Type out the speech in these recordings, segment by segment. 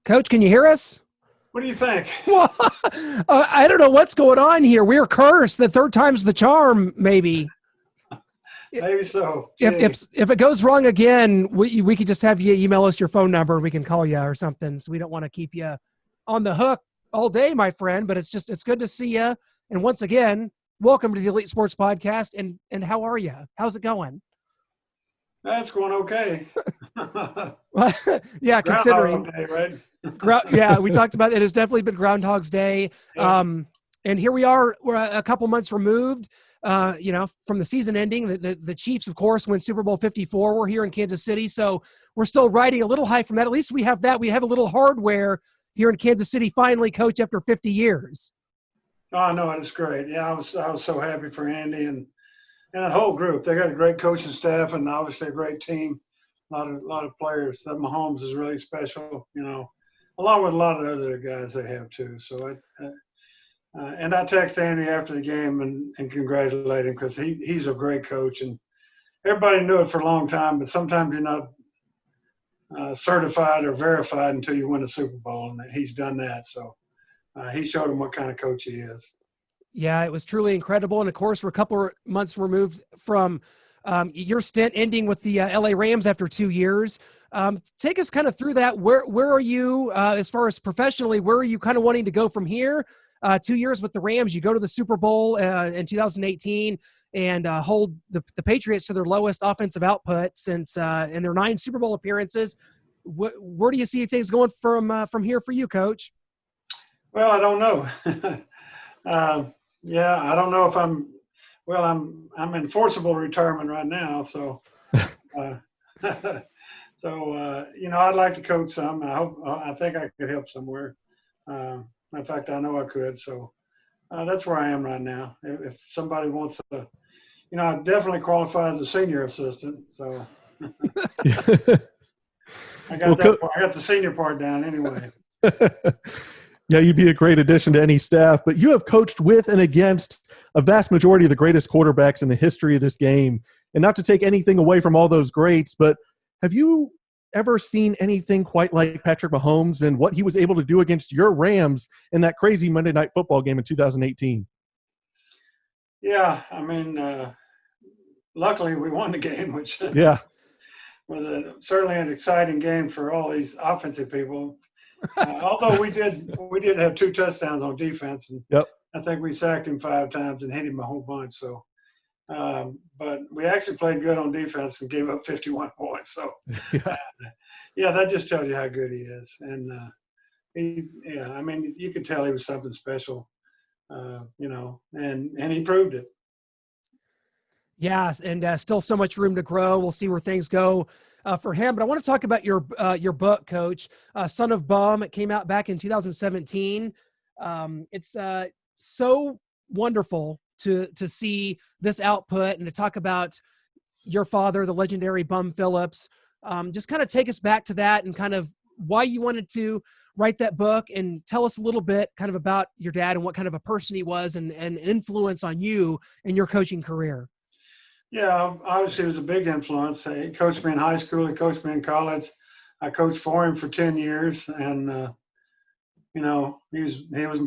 Coach, can you hear us? What do you think? Well, I don't know what's going on here. We're cursed. The third time's the charm, maybe. Maybe so. If it goes wrong again, we could just have you email us your phone number and we can call you or something. So we don't want to keep you on the hook all day, my friend. But it's good to see you. And once again, welcome to the Elite Sports Podcast. And how are you? How's it going? That's going okay. Yeah, considering. Day, right? Yeah, we talked about it. It's definitely been Groundhog's Day. Yeah. And here we are. We're a couple months removed, from the season ending. The Chiefs, of course, win Super Bowl 54. We're here in Kansas City, so we're still riding a little high from that. At least we have that. We have a little hardware here in Kansas City finally, Coach, after 50 years. Oh, no, it's great. Yeah, I was so happy for Andy and that whole group. They got a great coaching staff and obviously a great team. A lot of players. That Mahomes is really special, along with a lot of other guys they have too. So and I text Andy after the game and congratulate him because he's a great coach, and everybody knew it for a long time. But sometimes you're not certified or verified until you win a Super Bowl, and he's done that. So he showed him what kind of coach he is. Yeah, it was truly incredible. And of course, we're a couple of months removed from your stint ending with the LA Rams after 2 years. Take us kind of through that. Where are you as far as professionally? Where are you kind of wanting to go from here? 2 years with the Rams, you go to the Super Bowl in 2018 and hold the Patriots to their lowest offensive output since in their 9 Super Bowl appearances. Where do you see things going from here for you, Coach? Well, I don't know. Yeah, I don't know if I'm in forcible retirement right now. So, I'd like to coach some. I think I could help somewhere. In fact, I know I could. So that's where I am right now. If somebody wants to, I definitely qualify as a senior assistant. So I got I got the senior part down anyway. Yeah, you'd be a great addition to any staff, but you have coached with and against a vast majority of the greatest quarterbacks in the history of this game. And not to take anything away from all those greats, but have you ever seen anything quite like Patrick Mahomes and what he was able to do against your Rams in that crazy Monday Night Football game in 2018? Yeah, I mean, luckily we won the game, which yeah, was certainly an exciting game for all these offensive people. Although we did have 2 touchdowns on defense, and yep. I think we sacked him 5 times and hit him a whole bunch. So, but we actually played good on defense and gave up 51 points. So, yeah, that just tells you how good he is. And I mean, you could tell he was something special, and he proved it. Yeah, and still so much room to grow. We'll see where things go for him. But I want to talk about your book, Coach, Son of Bum. It came out back in 2017. It's so wonderful to see this output and to talk about your father, the legendary Bum Phillips. Just kind of take us back to that and kind of why you wanted to write that book, and tell us a little bit kind of about your dad and what kind of a person he was and influence on you in your coaching career. Yeah, obviously it was a big influence. He coached me in high school. He coached me in college. I coached for him for 10 years, and he was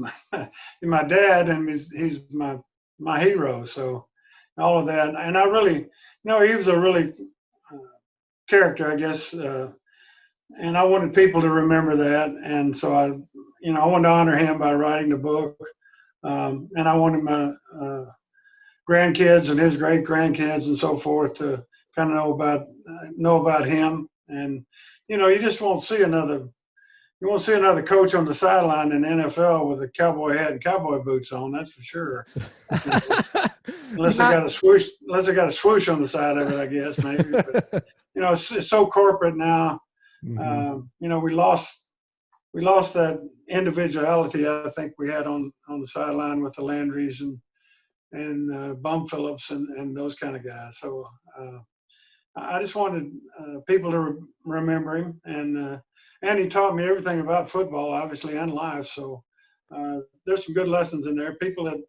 my dad, and he's my hero. So all of that, and I really, he was a really character, I guess, and I wanted people to remember that, and so I wanted to honor him by writing the book, and I wanted my grandkids and his great grandkids and so forth to kind of know about him. And you just won't see another coach on the sideline in the NFL with a cowboy hat and cowboy boots on, that's for sure. unless they got a swoosh on the side of it, I guess, maybe. But it's so corporate now. Mm-hmm. We lost that individuality I think we had on the sideline with the Landrys and Bum Phillips and those kind of guys. So I just wanted people to remember him, and he taught me everything about football, obviously, and life. So there's some good lessons in there. People that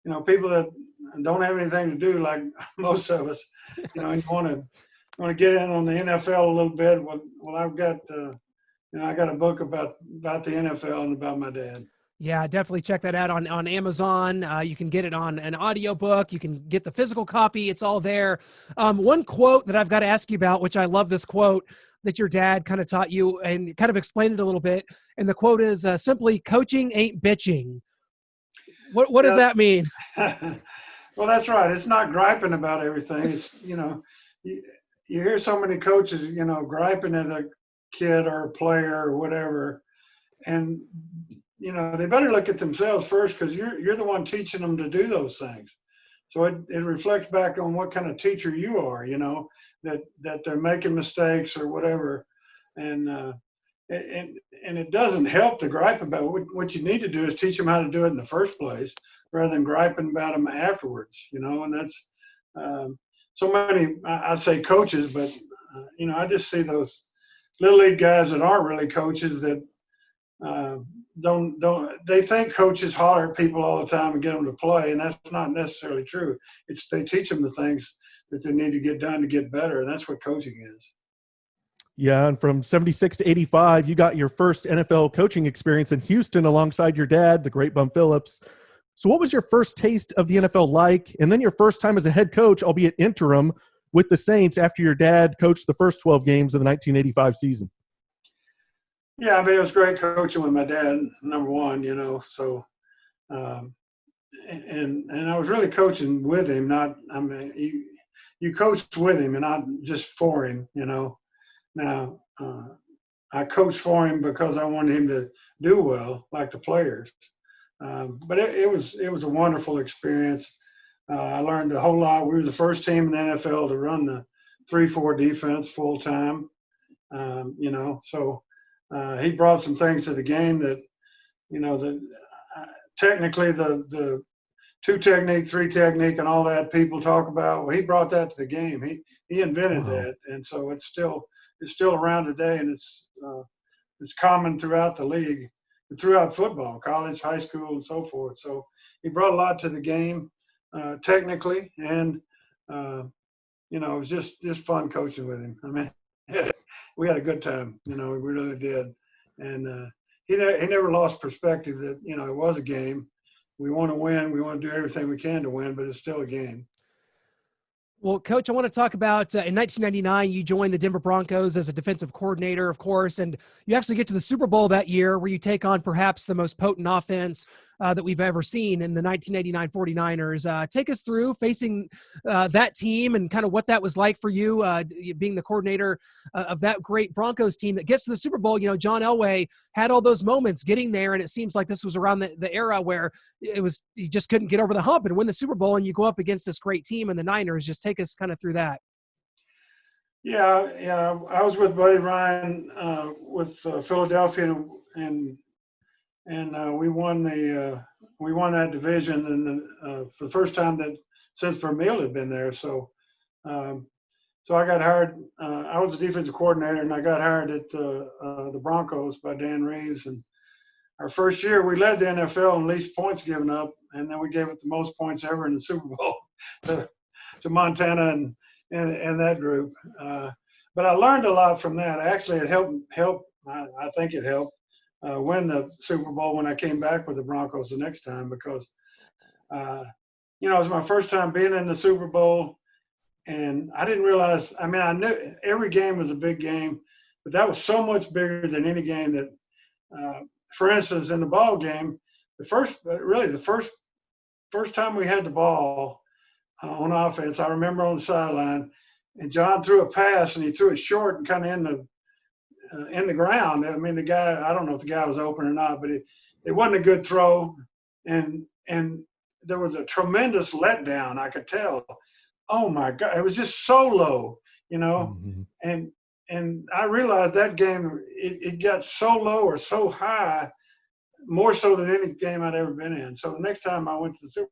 don't have anything to do like most of us, you want to get in on the NFL a little bit. Well, I've got I got a book about the NFL and about my dad. Yeah, definitely check that out on Amazon. You can get it on an audiobook. You can get the physical copy. It's all there. One quote that I've got to ask you about, which I love this quote that your dad kind of taught you and kind of explained it a little bit. And the quote is simply, "Coaching ain't bitching." What does that mean? Well, that's right. It's not griping about everything. It's, you, you hear so many coaches, griping at a kid or a player or whatever. And, they better look at themselves first, because you're the one teaching them to do those things. So it reflects back on what kind of teacher you are, that they're making mistakes or whatever. And it doesn't help to gripe about it. What you need to do is teach them how to do it in the first place, rather than griping about them afterwards, and that's so many, I say coaches, but, I just see those little league guys that aren't really coaches that they think coaches holler at people all the time and get them to play, and that's not necessarily true. They teach them the things that they need to get done to get better, and that's what coaching is. Yeah, and from 76 to 85, you got your first NFL coaching experience in Houston alongside your dad, the great Bum Phillips. So what was your first taste of the NFL like? And then your first time as a head coach, albeit interim, with the Saints after your dad coached the first 12 games of the 1985 season? Yeah, I mean, it was great coaching with my dad, number one, so and I was really coaching with him, you coached with him and not just for him, Now, I coached for him because I wanted him to do well, like the players. But it was a wonderful experience. I learned a whole lot. We were the first team in the NFL to run the 3-4 defense full time. So he brought some things to the game that, technically the 2 technique, 3 technique, and all that people talk about. Well, he brought that to the game. He invented that, and so it's still around today, and it's common throughout the league, throughout football, college, high school, and so forth. So he brought a lot to the game, technically, and it was just fun coaching with him. I mean, we had a good time. We really did, and he never lost perspective that it was a game. We want to win. We want to do everything we can to win, but it's still a game. Well, Coach, I want to talk about in 1999, you joined the Denver Broncos as a defensive coordinator, of course, and you actually get to the Super Bowl that year where you take on perhaps the most potent offense that we've ever seen in the 1989 49ers. Take us through facing that team and kind of what that was like for you, being the coordinator of that great Broncos team that gets to the Super Bowl. John Elway had all those moments getting there, and it seems like this was around the era where you just couldn't get over the hump and win the Super Bowl, and you go up against this great team and the Niners. Just take us kind of through that. Yeah. I was with Buddy Ryan with Philadelphia, and we won that division, and for the first time since Vermeil had been there. So I got hired. I was the defensive coordinator, and I got hired at the Broncos by Dan Reeves. And our first year, we led the NFL in least points given up, and then we gave it the most points ever in the Super Bowl to Montana and that group. But I learned a lot from that. Actually, it helped. I think it helped win the Super Bowl when I came back with the Broncos the next time, because it was my first time being in the Super Bowl, and I didn't realize. I mean, I knew every game was a big game, but that was so much bigger than any game that. For instance, in the ball game, the first time we had the ball on offense, I remember on the sideline, and John threw a pass, and he threw it short and kind of in the ground. I mean, the guy, I don't know if the guy was open or not, but it wasn't a good throw, and there was a tremendous letdown. I could tell. Oh my God, it was just so low, Mm-hmm. and I realized that game it got so low or so high, more so than any game I'd ever been in. So the next time I went to the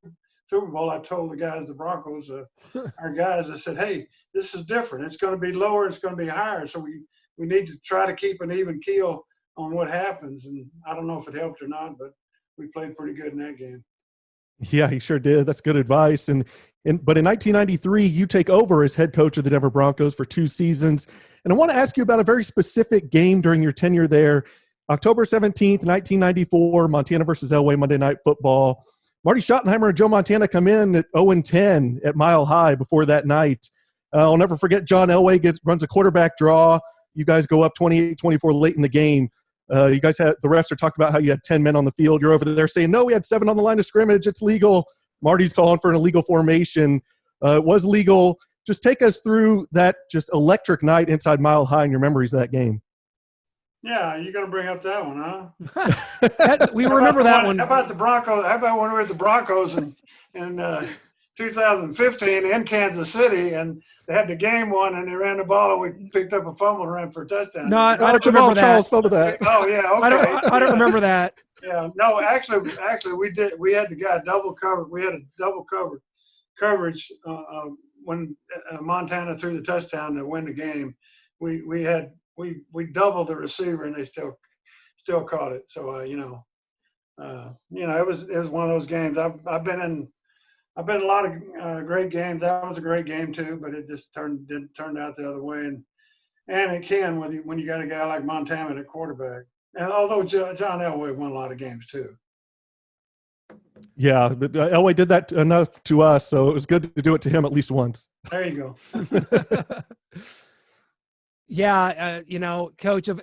Super Bowl, I told the guys, the Broncos, our guys, I said, hey, this is different. It's going to be lower. It's going to be higher. So we need to try to keep an even keel on what happens. And I don't know if it helped or not, but we played pretty good in that game. Yeah, he sure did. That's good advice. But in 1993, you take over as head coach of the Denver Broncos for 2 seasons. And I want to ask you about a very specific game during your tenure there. October 17th, 1994, Montana versus Elway Monday Night Football. Marty Schottenheimer and Joe Montana come in at 0-10 at Mile High before that night. I'll never forget John Elway runs a quarterback draw. You guys go up 28-24 late in the game. You guys had the refs are talking about how you had 10 men on the field. You're over there saying, no, we had 7 on the line of scrimmage. It's legal. Marty's calling for an illegal formation. It was legal. Just take us through that just electric night inside Mile High and your memories of that game. Yeah, you're going to bring up that one, huh? We remember that one. How about the Broncos? How about when we were at the Broncos in 2015 in Kansas City, and they had the game won, and they ran the ball, and we picked up a fumble and ran for a touchdown. No, I don't remember that. Charles fumbled that. Oh yeah, okay. I don't remember that. Yeah, no, actually, we did. We had the guy double covered. We had a double coverage when Montana threw the touchdown to win the game. We doubled the receiver, and they still caught it. So it was one of those games. I've been in a lot of great games. That was a great game too, but it just turned out the other way. And it can when you got a guy like Montana at quarterback. And although John Elway won a lot of games too. Yeah, but Elway did that enough to us, so it was good to do it to him at least once. There you go. Yeah, Coach, of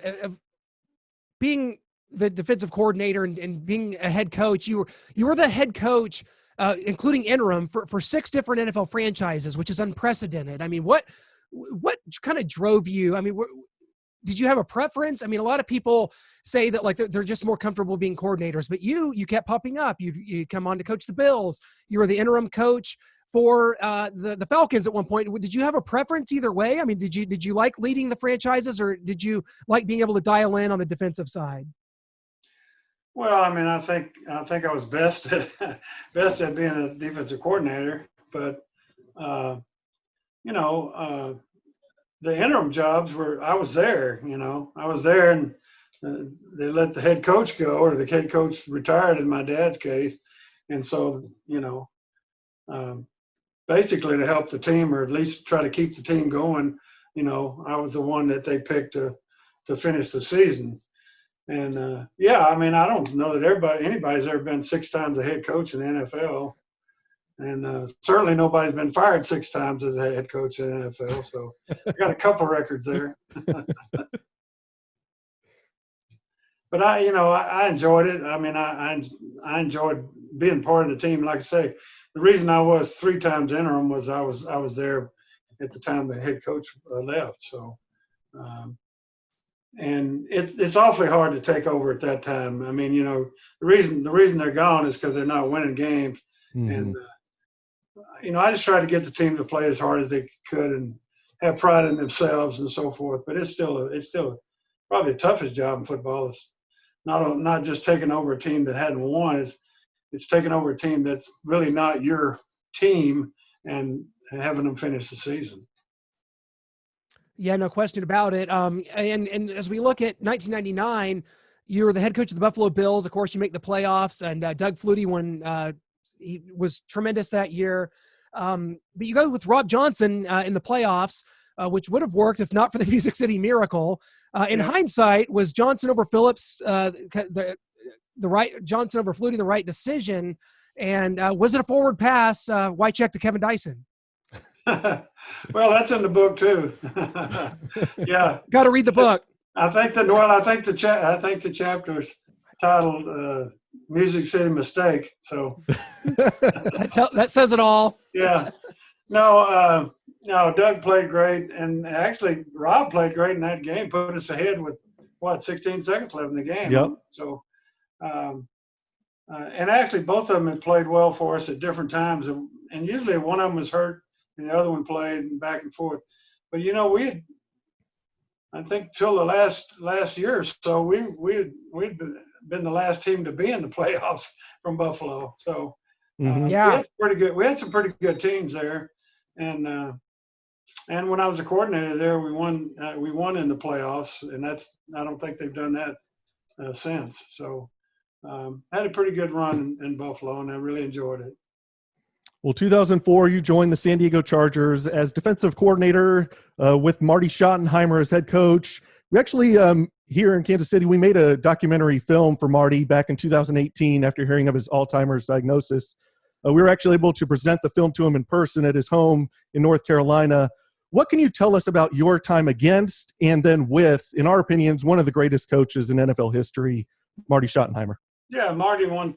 being the defensive coordinator and being a head coach, you were the head coach, including interim, for 6 different NFL franchises, which is unprecedented. I mean, what kind of drove you? I mean, did you have a preference? I mean, a lot of people say that like they're just more comfortable being coordinators, but you kept popping up. You come on to coach the Bills. You were the interim coach for the Falcons at one point. Did you have a preference either way? I mean, did you like leading the franchises, or did you like being able to dial in on the defensive side? Well, I mean, I think I was best at being a defensive coordinator, but the interim jobs I was there, and they let the head coach go, or the head coach retired in my dad's case. And so, basically to help the team, or at least try to keep the team going, I was the one that they picked to finish the season. And I mean, I don't know that anybody's ever been 6 times a head coach in the NFL. And certainly nobody's been fired 6 times as a head coach in the NFL. So I got a couple records there. But I enjoyed it. I mean, I enjoyed being part of the team. Like I say, the reason I was 3 times interim was I was there at the time the head coach left. So, and it's awfully hard to take over at that time. I mean, the reason they're gone is because they're not winning games. Mm-hmm. And I just tried to get the team to play as hard as they could and have pride in themselves and so forth. But it's still probably the toughest job in football. Is not just taking over a team that hadn't won. It's taking over a team that's really not your team and having them finish the season. Yeah, no question about it. And as we look at 1999, you were the head coach of the Buffalo Bills. Of course, you make the playoffs, and Doug Flutie, when he was tremendous that year. But you go with Rob Johnson in the playoffs, which would have worked if not for the Music City Miracle. In hindsight, was Johnson over Phillips the right Johnson over Flutie the right decision? And was it a forward pass? White check to Kevin Dyson? Well, that's in the book too. Yeah, got to read the book. I think the chapter's titled "Music City Mistake." So that says it all. Yeah. No, Doug played great, and actually Rob played great in that game. Put us ahead with 16 seconds left in the game. Yep. So, and actually both of them had played well for us at different times, and usually one of them was hurt and the other one played, and back and forth. But I think till the last year or so, we'd been the last team to be in the playoffs from Buffalo. So we had some pretty good teams there, and when I was a coordinator there, we won in the playoffs, and I don't think they've done that since. So had a pretty good run in Buffalo, and I really enjoyed it. Well, 2004, you joined the San Diego Chargers as defensive coordinator with Marty Schottenheimer as head coach. We actually, here in Kansas City, we made a documentary film for Marty back in 2018 after hearing of his Alzheimer's diagnosis. We were actually able to present the film to him in person at his home in North Carolina. What can you tell us about your time against and then with, in our opinions, one of the greatest coaches in NFL history, Marty Schottenheimer? Yeah, Marty won,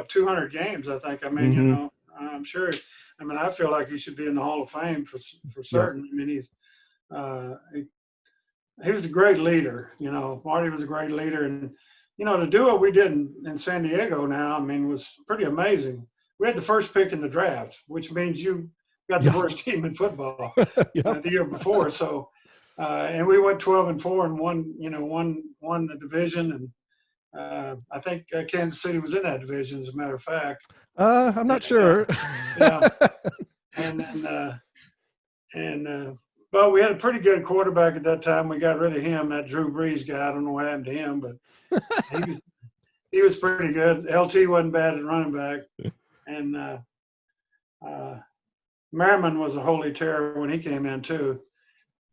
200 games, I think. I mean, I'm sure. I mean, I feel like he should be in the Hall of Fame for certain. Yep. I mean, he was a great leader. Marty was a great leader. And, to do what we did in San Diego now, I mean, was pretty amazing. We had the first pick in the draft, which means you got the worst team in football the year before. So, and we went 12-4 and won the division. And I think Kansas City was in that division, as a matter of fact. I'm not sure. Yeah. But we had a pretty good quarterback at that time. We got rid of him, that Drew Brees guy. I don't know what happened to him, but he was pretty good. LT wasn't bad at running back. And Merriman was a holy terror when he came in too.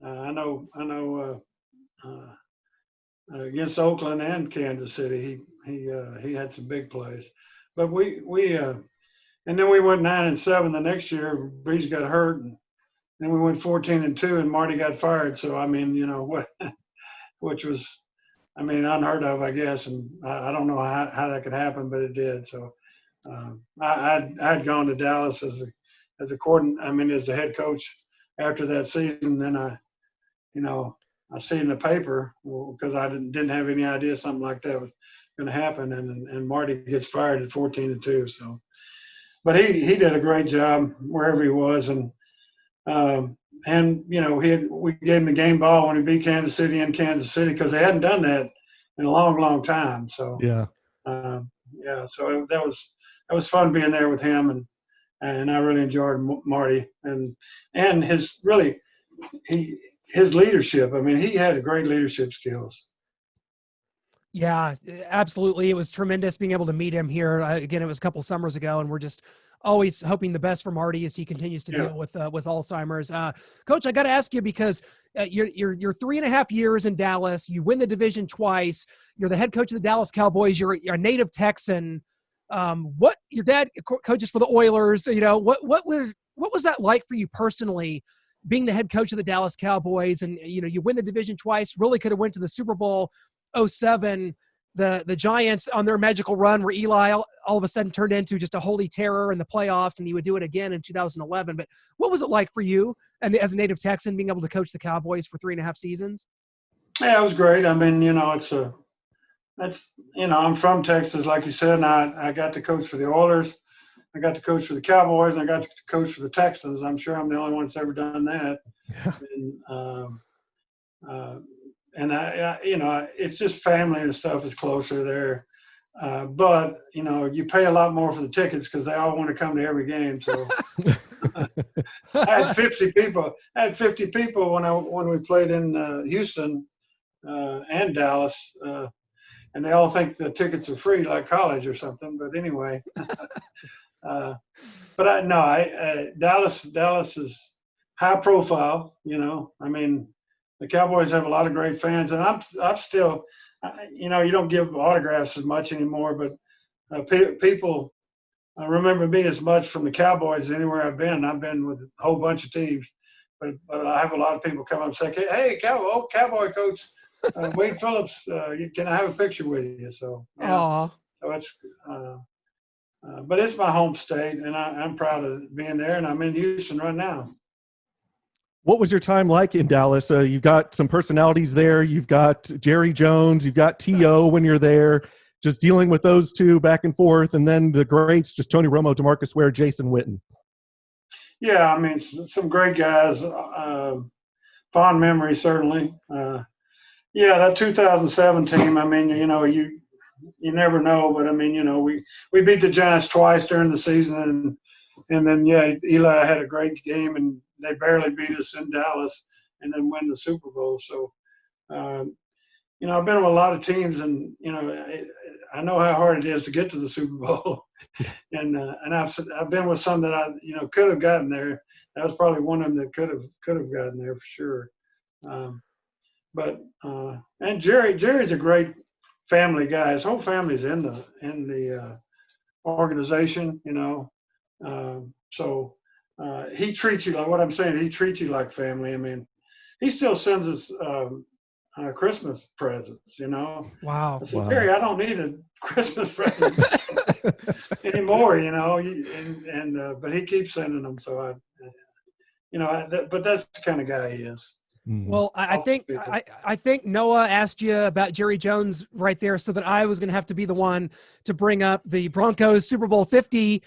I know. Against Oakland and Kansas City, he had some big plays. But we and then we went 9-7 the next year. Breeze got hurt, and then we went 14-2, and Marty got fired. So I mean, which was, I mean, unheard of, I guess. And I don't know how that could happen, but it did. So I'd gone to Dallas as the head coach after that season. Then I see in the paper, because I didn't have any idea something like that was going to happen, and Marty gets fired at 14-2. So, but he did a great job wherever he was, and we gave him the game ball when he beat Kansas City in Kansas City, because they hadn't done that in a long, long time. So so that was fun being there with him, and I really enjoyed Marty and his leadership. I mean, he had great leadership skills. Yeah, absolutely. It was tremendous being able to meet him here. Again, it was a couple summers ago, and we're just always hoping the best for Marty as he continues to deal with Alzheimer's. Coach, I got to ask you, because you're 3.5 years in Dallas. You win the division twice. You're the head coach of the Dallas Cowboys. You're a native Texan. What your dad coaches for the Oilers? What was that like for you personally, being the head coach of the Dallas Cowboys? And you win the division twice. Really could have went to the Super Bowl 07. The Giants on their magical run, where Eli all of a sudden turned into just a holy terror in the playoffs, and he would do it again in 2011. But what was it like for you, and as a native Texan, being able to coach the Cowboys for 3.5 seasons? Yeah, it was great. I mean, I'm from Texas, like you said, and I got to coach for the Oilers. I got to coach for the Cowboys, and I got to coach for the Texans. I'm sure I'm the only one that's ever done that. And it's just family and stuff is closer there. But you pay a lot more for the tickets because they all want to come to every game. So I had 50 people. When we played in Houston and Dallas, and they all think the tickets are free, like college or something. But anyway, Dallas is high profile. I mean, the Cowboys have a lot of great fans, and I'm still, you don't give autographs as much anymore, but people remember me as much from the Cowboys as anywhere I've been. I've been with a whole bunch of teams, but I have a lot of people come up and say, "Hey, Cowboy coach, Wade Phillips, can I have a picture with you?" So, so it's, but it's my home state, and I'm proud of being there, and I'm in Houston right now. What was your time like in Dallas? You've got some personalities there. You've got Jerry Jones. You've got T.O. when you're there, just dealing with those two back and forth. And then the greats, just Tony Romo, DeMarcus Ware, Jason Witten. Yeah, I mean, some great guys. Fond memory, certainly. That 2007 team, I mean, you never know. But, I mean, we beat the Giants twice during the season. And then, Eli had a great game, and they barely beat us in Dallas and then win the Super Bowl. So, I've been with a lot of teams, and, I know how hard it is to get to the Super Bowl, and I've been with some that I could have gotten there. That was probably one of them that could have gotten there for sure. But and Jerry's a great family guy. His whole family's in the organization, so he treats you like what I'm saying. He treats you like family. I mean, he still sends us Christmas presents. Wow. I said, Jerry, I don't need a Christmas present anymore. But he keeps sending them. So but that's the kind of guy he is. Well, I think Noah asked you about Jerry Jones right there, so that I was going to have to be the one to bring up the Broncos Super Bowl 50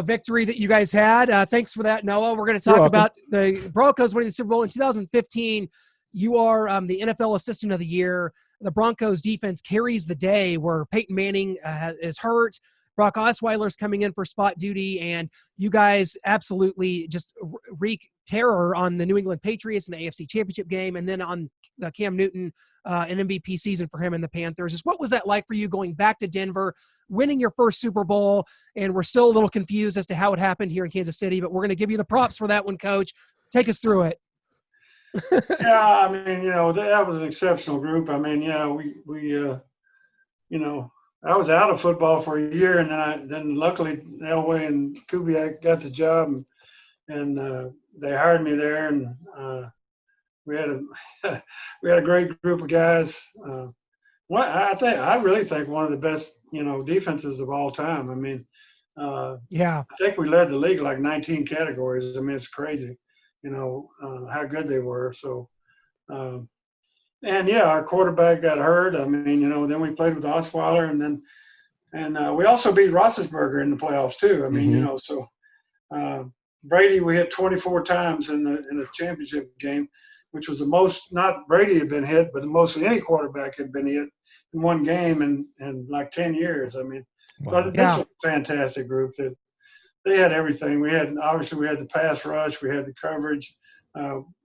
victory that you guys had. Thanks for that, Noah. We're going to talk about the Broncos winning the Super Bowl in 2015. You are the NFL Assistant of the Year. The Broncos defense carries the day where Peyton Manning is hurt. Brock Osweiler's coming in for spot duty, and you guys absolutely just wreak terror on the New England Patriots in the AFC Championship game, and then on Cam Newton, an MVP season for him and the Panthers. Just what was that like for you going back to Denver, winning your first Super Bowl? And we're still a little confused as to how it happened here in Kansas City, but we're going to give you the props for that one, Coach. Take us through it. Yeah, I mean, that was an exceptional group. I mean, yeah, we I was out of football for a year, and then luckily Elway and Kubiak got the job, and they hired me there, and we had a great group of guys. I really think one of the best defenses of all time. I mean, yeah, I think we led the league like 19 categories. I mean, it's crazy, how good they were. So. And yeah, our quarterback got hurt. I mean, then we played with Osweiler, and we also beat Roethlisberger in the playoffs too. I mean, so Brady we hit 24 times in the championship game, which was the most. Not Brady had been hit, but the most any quarterback had been hit in one game in like 10 years. I mean, wow. So this was a fantastic group. That they had everything. We had the pass rush, we had the coverage.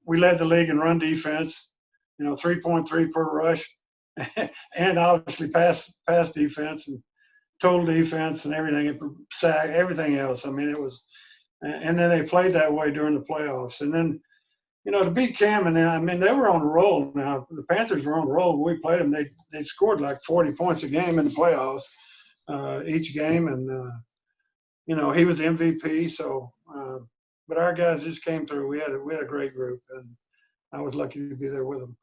We led the league in run defense. 3.3 per rush, and obviously pass defense and total defense and everything, sack, everything else. I mean, it was, and then they played that way during the playoffs. And then, to beat Cam and them, I mean, they were on a roll. Now the Panthers were on a roll. When we played them, they scored like 40 points a game in the playoffs, each game, and he was the MVP. So, but our guys just came through. We had a great group, and I was lucky to be there with them.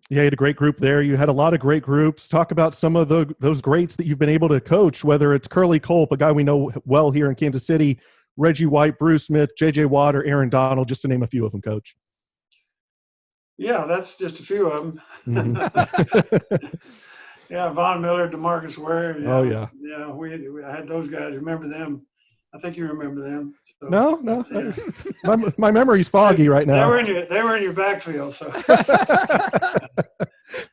Yeah, you had a great group there. You had a lot of great groups. Talk about some of those greats that you've been able to coach, whether it's Curly Culp, a guy we know well here in Kansas City, Reggie White, Bruce Smith, J.J. Watt, or Aaron Donald, just to name a few of them, Coach. Yeah, that's just a few of them. Mm-hmm. Yeah, Von Miller, DeMarcus Ware. Yeah, oh, yeah. Yeah, we had those guys. Remember them? I think you remember them. So, No. Yeah. My memory's foggy right now. They were in your backfield. So.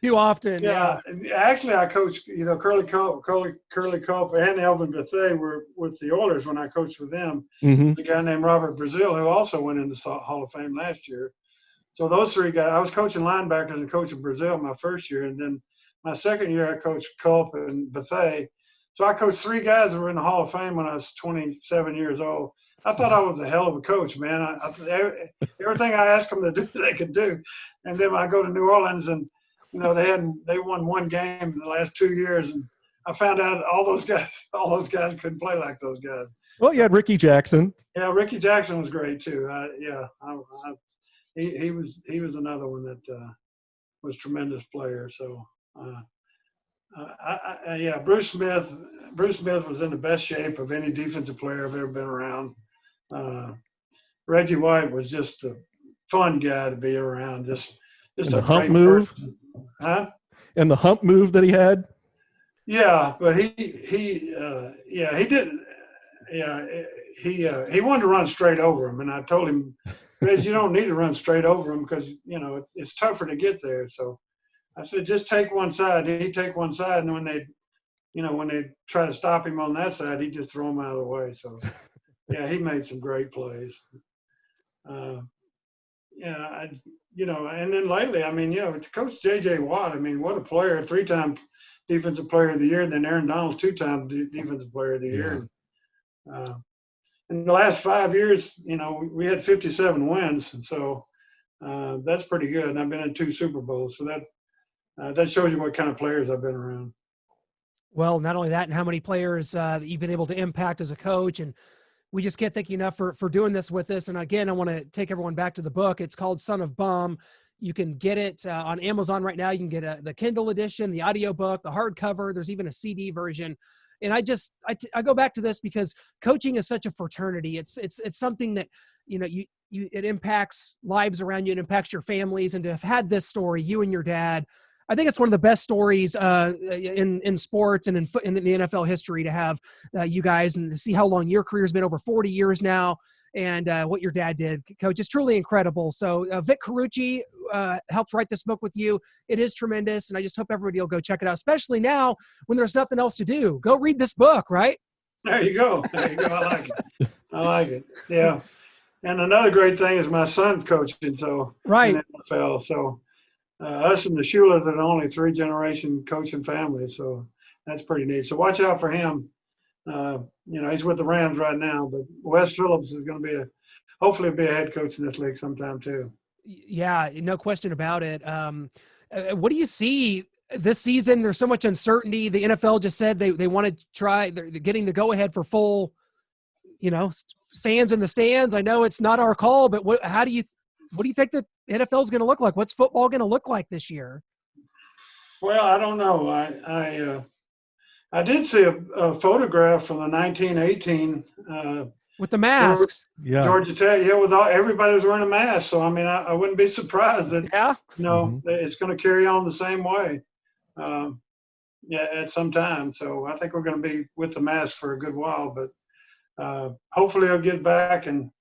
Too often. Yeah. And actually, I coached, Curly Culp and Elvin Bethea were with the Oilers when I coached with them. Mm-hmm. The guy named Robert Brazil, who also went into the Hall of Fame last year. So those three guys, I was coaching linebackers and coaching Brazil my first year. And then my second year, I coached Culp and Bethea. So I coached three guys that were in the Hall of Fame when I was 27 years old. I thought I was a hell of a coach, man. Everything I asked them to do, they could do. And then I go to New Orleans, and they won one game in the last 2 years, and I found out all those guys couldn't play like those guys. Well, you had Ricky Jackson. Yeah, Ricky Jackson was great too. He was another one that was a tremendous player. So. Bruce Smith was in the best shape of any defensive player I've ever been around. Reggie White was just a fun guy to be around. Just and a the hump great move, person. Huh? And the hump move that he had. Yeah, but he didn't. Yeah, he wanted to run straight over him, and I told him, Reggie, you don't need to run straight over him because it's tougher to get there. So. I said, just take one side. He'd take one side, and when they try to stop him on that side, he'd just throw him out of the way. So, yeah, he made some great plays. And then lately, I mean, Coach J.J. Watt, I mean, what a player, three-time Defensive Player of the Year, and then Aaron Donald's 2-time Defensive Player of the Year. In the last 5 years, we had 57 wins, and so that's pretty good. And I've been in 2 Super Bowls, so that shows you what kind of players I've been around. Well, not only that, and how many players that you've been able to impact as a coach. And we just can't thank you enough for doing this with us. And again, I want to take everyone back to the book. It's called Son of Bum. You can get it on Amazon right now. You can get the Kindle edition, the audiobook, the hardcover. There's even a CD version. And I go back to this because coaching is such a fraternity. It's something that, it impacts lives around you. It impacts your families. And to have had this story, you and your dad, I think it's one of the best stories in sports and in the NFL history to have you guys, and to see how long your career has been, over 40 years now, and what your dad did, Coach. It's truly incredible. So Vic Carucci helped write this book with you. It is tremendous, and I just hope everybody will go check it out, especially now when there's nothing else to do. Go read this book, right? There you go. I like it. I like it. Yeah. And another great thing is my son's coaching, so right. in the NFL. So us and the Shulers are the only 3-generation coaching family, so that's pretty neat. So watch out for him. He's with the Rams right now, but Wes Phillips is going to hopefully be a head coach in this league sometime too. Yeah, no question about it. What do you see this season? There's so much uncertainty. The NFL just said they want to try. They're getting the go-ahead for full, fans in the stands. I know it's not our call, but what do you think the NFL is going to look like? What's football going to look like this year? Well, I don't know. I did see a photograph from the 1918 with the masks. Georgia Tech. Yeah, everybody was wearing a mask. So I wouldn't be surprised that it's going to carry on the same way. At some time. So I think we're going to be with the mask for a good while, but hopefully they'll get back, and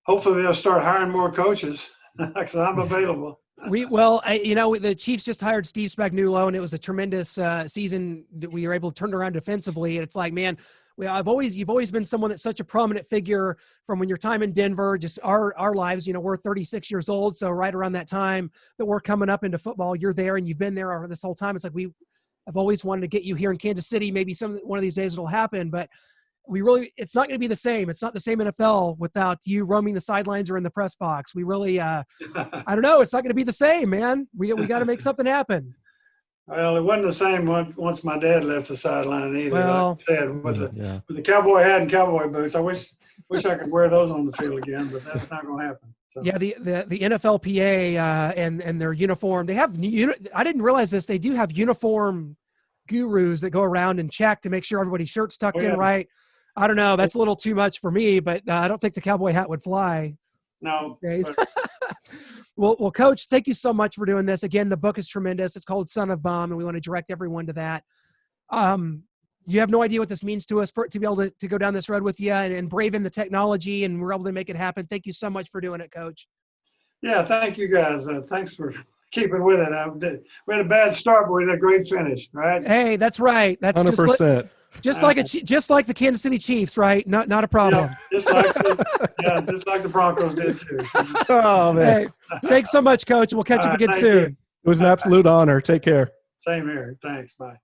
hopefully they'll start hiring more coaches because I'm available. The Chiefs just hired Steve Spagnuolo, and it was a tremendous season that we were able to turn around defensively. And it's like, man, you've always been someone that's such a prominent figure from when your time in Denver, just our lives. We're 36 years old, so right around that time that we're coming up into football, you're there, and you've been there this whole time. It's like I've always wanted to get you here in Kansas City. Maybe one of these days it'll happen, but it's not going to be the same. It's not the same NFL without you roaming the sidelines or in the press box. We really, I don't know. It's not going to be the same, man. We got to make something happen. Well, it wasn't the same once my dad left the sideline either. Well, like I said, with the cowboy hat and cowboy boots, I wish I could wear those on the field again, but that's not going to happen. So. Yeah, the NFLPA and their uniform. They have. I didn't realize this. They do have uniform gurus that go around and check to make sure everybody's shirt's tucked in right. I don't know. That's a little too much for me, but I don't think the cowboy hat would fly. No. Well, Coach, thank you so much for doing this. Again, the book is tremendous. It's called Son of Bum, and we want to direct everyone to that. You have no idea what this means to us to be able to go down this road with you and brave in the technology, and we're able to make it happen. Thank you so much for doing it, Coach. Yeah, thank you guys. Thanks for keeping with it. We had a bad start, but we had a great finish, right? Hey, that's right. That's 100%. Just like the Kansas City Chiefs, right? Not a problem. Yeah, just like the Broncos did too. Oh man! Hey, thanks so much, Coach. We'll catch up again soon. It was an absolute honor. Take care. Same here. Thanks. Bye.